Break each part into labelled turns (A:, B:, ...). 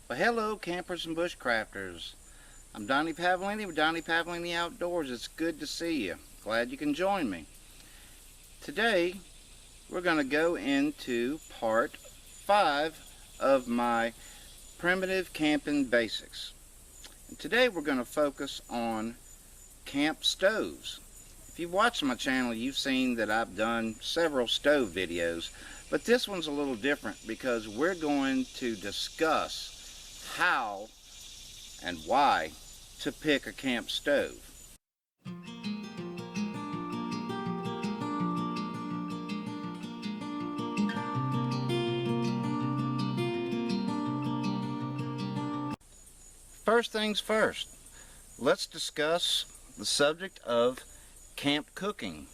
A: Well, hello campers and bushcrafters. I'm Donnie Pavlini with Donnie Pavlini Outdoors. It's good to see you. Glad you can join me. Today we're going to go into part 5 of my primitive camping basics. And today we're going to focus on camp stoves. If you've watched my channel, you've seen that I've done several stove videos, but this one's a little different because we're going to discuss how and why to pick a camp stove. First things first, let's discuss the subject of camp cooking.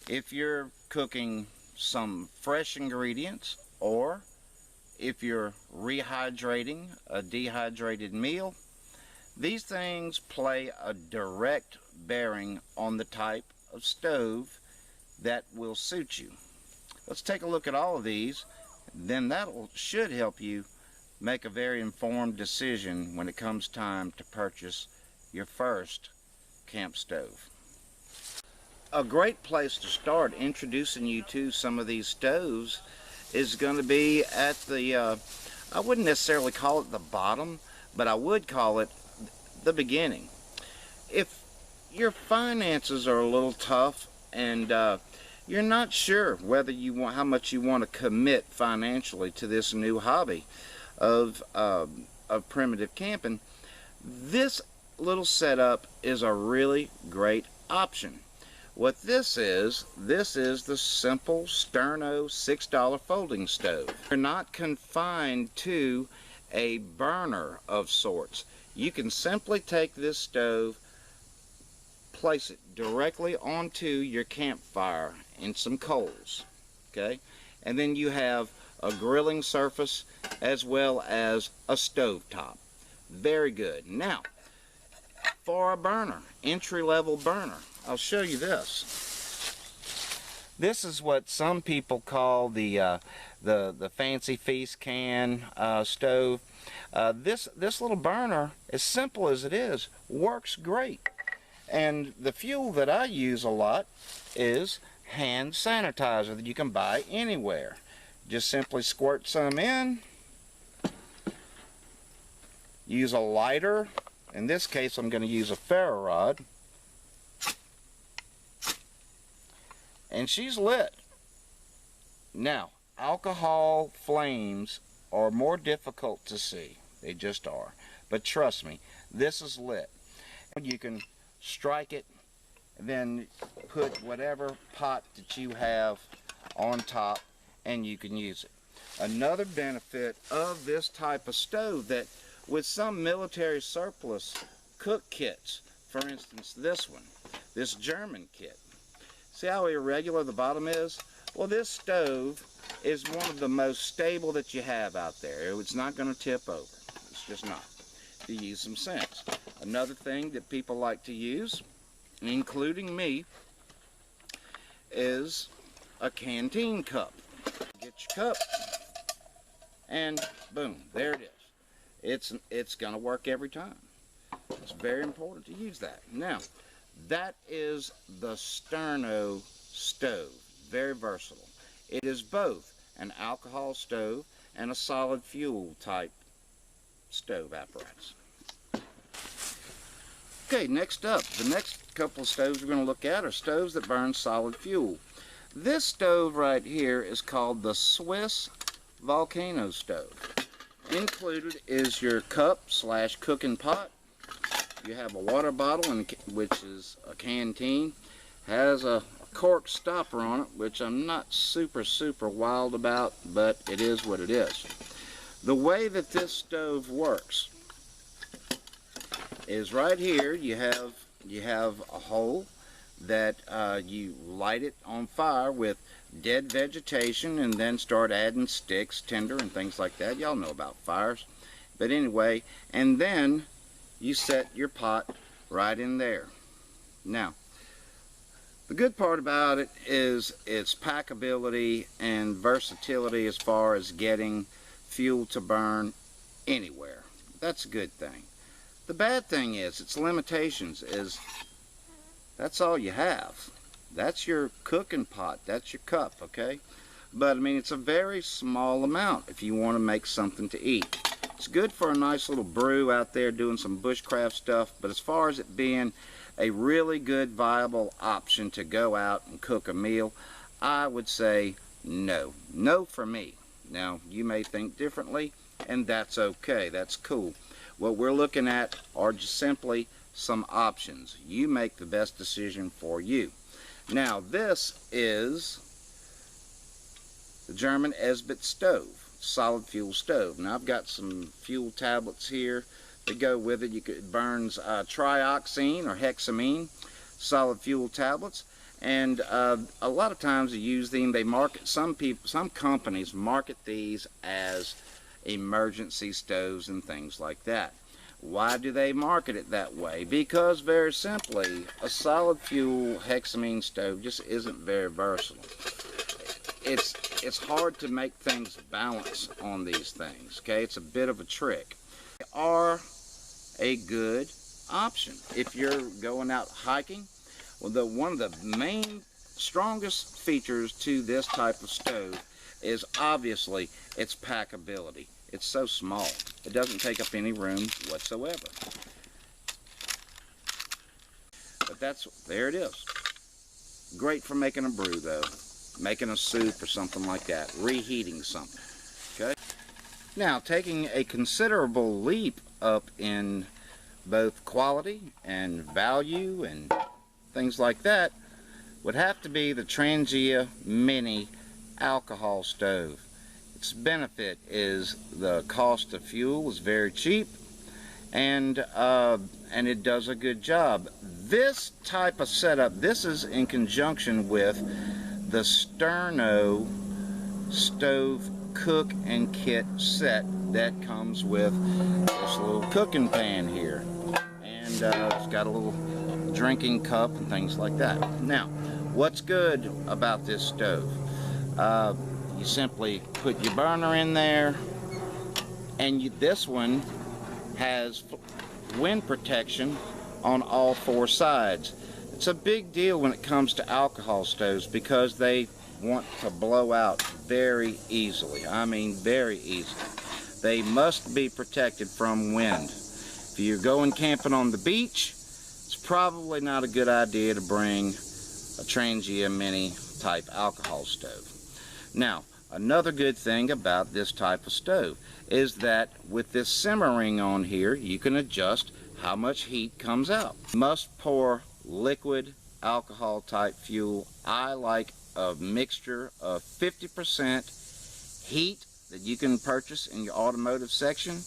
A: If you're cooking some fresh ingredients, or if you're rehydrating a dehydrated meal, these things play a direct bearing on the type of stove that will suit you. Let's take a look at all of these, then that should help you make a very informed decision when it comes time to purchase your first camp stove. A great place to start introducing you to some of these stoves is going to be at the, I wouldn't necessarily call it the bottom, but I would call it the beginning. If your finances are a little tough and you're not sure whether you want, how much you want to commit financially to this new hobby of primitive camping, this little setup is a really great option. What this is the simple Sterno $6 folding stove. You're not confined to a burner of sorts. You can simply take this stove, place it directly onto your campfire in some coals, okay? And then you have a grilling surface as well as a stove top. Very good. Now, for a burner, entry-level burner, I'll show you this. This is what some people call the fancy feast can stove. This little burner, as simple as it is, works great. And the fuel that I use a lot is hand sanitizer that you can buy anywhere. Just simply squirt some in. Use a lighter. In this case, I'm going to use a ferro rod. And she's lit. Now, alcohol flames are more difficult to see. They just are. But trust me, this is lit. You can strike it, then put whatever pot that you have on top, and you can use it. Another benefit of this type of stove, that with some military surplus cook kits, for instance this one, this German kit, see how irregular the bottom is? Well, this stove is one of the most stable that you have out there. It's not going to tip over. It's just not. You use some sense. Another thing that people like to use, including me, is a canteen cup. Get your cup, and boom, there it is. It's going to work every time. It's very important to use that. Now, that is the Sterno stove. Very versatile. It is both an alcohol stove and a solid fuel type stove apparatus. Okay, next up, the next couple of stoves we're going to look at are stoves that burn solid fuel. This stove right here is called the Swiss volcano stove. Included is your cup / cooking pot. You have a water bottle, which is a canteen. Has a cork stopper on it, which I'm not super wild about, but it is what it is. The way that this stove works is right here. You have a hole that you light it on fire with dead vegetation, and then start adding sticks, tinder, and things like that. Y'all know about fires. But anyway, and then you set your pot right in there. Now, the good part about it is its packability and versatility as far as getting fuel to burn anywhere. That's a good thing. The bad thing is, its limitations is, that's all you have. That's your cooking pot, that's your cup, okay? But I mean, it's a very small amount if you want to make something to eat. It's good for a nice little brew out there doing some bushcraft stuff, but as far as it being a really good viable option to go out and cook a meal, I would say no. No for me. Now, you may think differently, and that's okay. That's cool. What we're looking at are just simply some options. You make the best decision for you. Now, this is the German Esbit stove, solid fuel stove. Now, I've got some fuel tablets here to go with it. It burns trioxane or hexamine, solid fuel tablets. And a lot of times you use them. They market, some companies market these as emergency stoves and things like that. Why do they market it that way? Because very simply, a solid fuel hexamine stove just isn't very versatile. It's hard to make things balance on these things, okay? It's a bit of a trick. They are a good option if you're going out hiking. Well, one of the main strongest features to this type of stove is obviously its packability. It's so small. It doesn't take up any room whatsoever. But there it is. Great for making a brew though. Making a soup or something like that. Reheating something. Okay? Now, taking a considerable leap up in both quality and value and things like that would have to be the Trangia Mini alcohol stove. Its benefit is the cost of fuel is very cheap, and it does a good job. This type of setup, this is in conjunction with the Sterno stove cook and kit set that comes with this little cooking pan here, and it's got a little drinking cup and things like that. Now, what's good about this stove? You simply put your burner in there, and this one has wind protection on all four sides. It's a big deal when it comes to alcohol stoves because they want to blow out very easily. I mean very easily. They must be protected from wind. If you're going camping on the beach, it's probably not a good idea to bring a Trangia Mini type alcohol stove. Now, another good thing about this type of stove is that with this simmer ring on here, you can adjust how much heat comes out. You must pour liquid alcohol type fuel. I like a mixture of 50% heat that you can purchase in your automotive section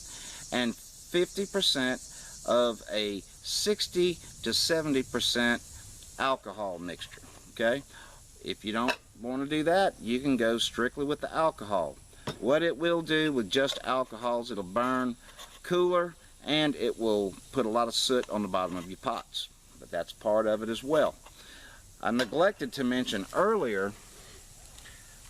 A: and 50% of a 60 to 70% alcohol mixture. Okay, if you don't want to do that, you can go strictly with the alcohol. What it will do with just alcohols, it'll burn cooler and it will put a lot of soot on the bottom of your pots, but that's part of it as well. I neglected to mention earlier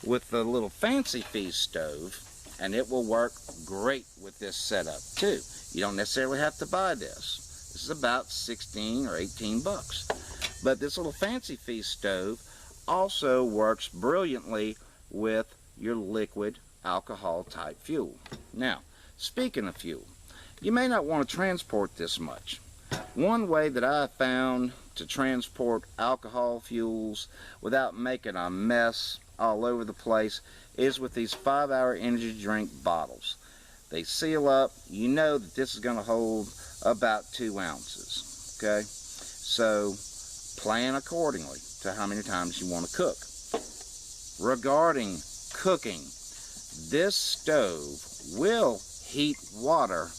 A: with the little Fancy Feast stove, and it will work great with this setup too. You don't necessarily have to buy this. This is about 16 or 18 bucks. But this little Fancy Feast stove also works brilliantly with your liquid alcohol type fuel. Now, speaking of fuel, you may not want to transport this much. One way that I found to transport alcohol fuels without making a mess all over the place is with these 5-hour energy drink bottles. They seal up. You know that this is going to hold about 2 ounces. Okay? So plan accordingly to how many times you want to cook. Regarding cooking, this stove will heat water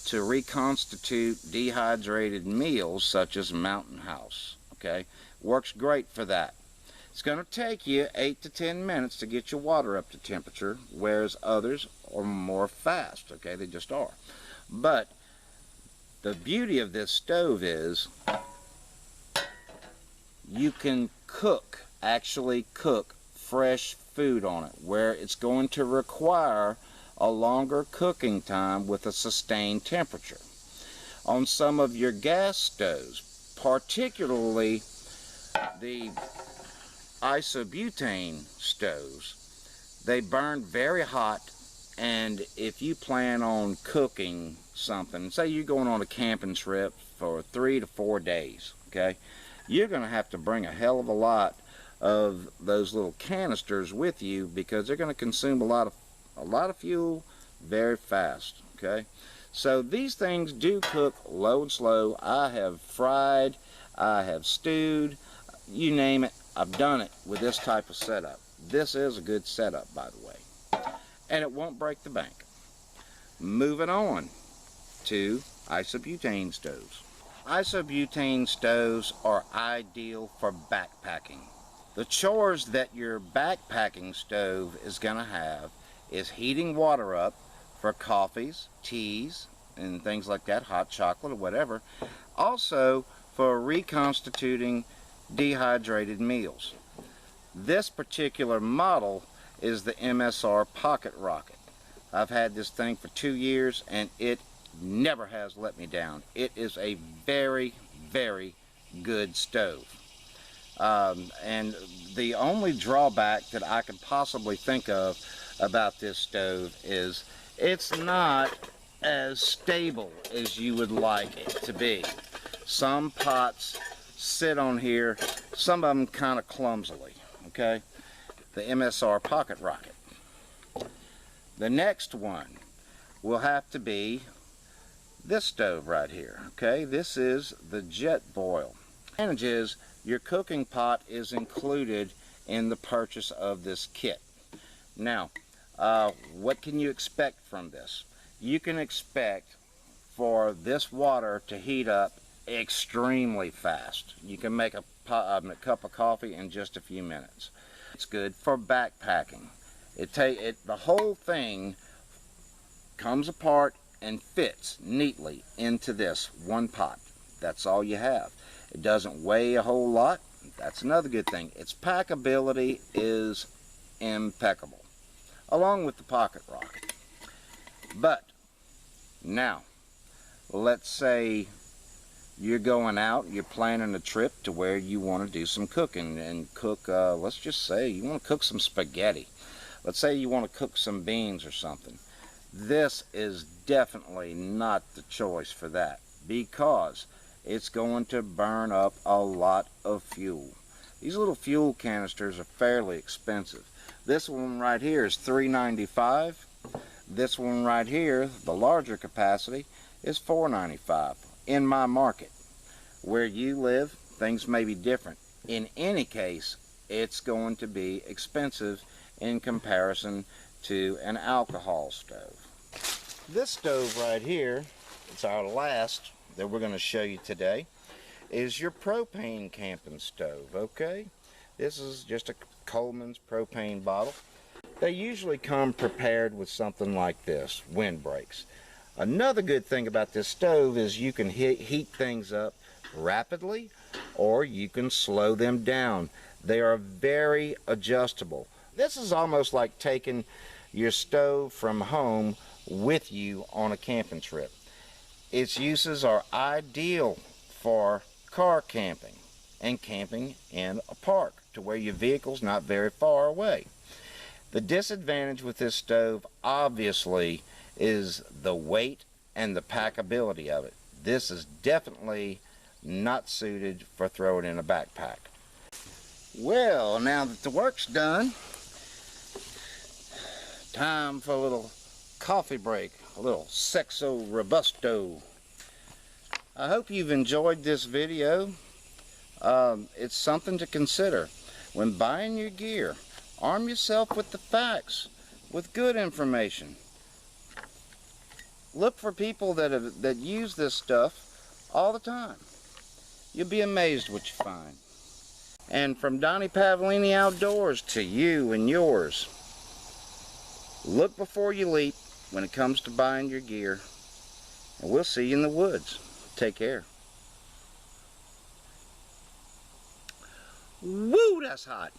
A: to reconstitute dehydrated meals such as Mountain House. Okay, works great for that. It's going to take you 8 to 10 minutes to get your water up to temperature, whereas others are more fast. Okay, they just are. But the beauty of this stove is you can actually cook fresh food on it, where it's going to require a longer cooking time with a sustained temperature. On some of your gas stoves, particularly the isobutane stoves, they burn very hot, and if you plan on cooking something, say you're going on a camping trip for 3 to 4 days, okay, you're going to have to bring a hell of a lot of those little canisters with you, because they're going to consume a lot of fuel very fast. Okay, so these things do cook low and slow. I have fried, I have stewed, you name it, I've done it with this type of setup. This is a good setup, by the way, and it won't break the bank. Moving on to isobutane stoves. Isobutane stoves are ideal for backpacking. The chores that your backpacking stove is going to have is heating water up for coffees, teas, and things like that, hot chocolate or whatever. Also for reconstituting dehydrated meals. This particular model is the MSR Pocket Rocket. I've had this thing for 2 years and it never has let me down. It is a very, very good stove. And the only drawback that I could possibly think of about this stove is it's not as stable as you would like it to be. Some pots sit on here, some of them kind of clumsily, okay? The MSR Pocket Rocket. The next one will have to be this stove right here, okay? This is the Jet Boil. The advantage is your cooking pot is included in the purchase of this kit. Now, what can you expect from this? You can expect for this water to heat up extremely fast. You can make a cup of coffee in just a few minutes. It's good for backpacking. The whole thing comes apart and fits neatly into this one pot. That's all you have. It doesn't weigh a whole lot. That's another good thing. Its packability is impeccable, along with the Pocket Rocket. But now, let's say you're going out, you're planning a trip to where you want to do some cooking and cook, let's just say you want to cook some spaghetti. Let's say you want to cook some beans or something. This is definitely not the choice for that, because it's going to burn up a lot of fuel. These little fuel canisters are fairly expensive. This one right here is $3.95. This one right here, the larger capacity, is $4.95 in my market. Where you live, things may be different. In any case, it's going to be expensive in comparison to an alcohol stove. This stove right here, it's our last that we're going to show you today, is your propane camping stove, okay? This is just a Coleman's propane bottle. They usually come prepared with something like this, windbreaks. Another good thing about this stove is you can heat things up rapidly, or you can slow them down. They are very adjustable. This is almost like taking your stove from home with you on a camping trip. Its uses are ideal for car camping and camping in a park to where your vehicle's not very far away. The disadvantage with this stove obviously is the weight and the packability of it. This is definitely not suited for throwing in a backpack. Well, now that the work's done, time for a little coffee break, a little sexo robusto. I hope you've enjoyed this video. It's something to consider. When buying your gear, arm yourself with the facts, with good information. Look for people that use this stuff all the time. You'll be amazed what you find. And from Donnie Pavlini Outdoors to you and yours, look before you leap when it comes to buying your gear. And we'll see you in the woods. Take care. Woo, that's hot.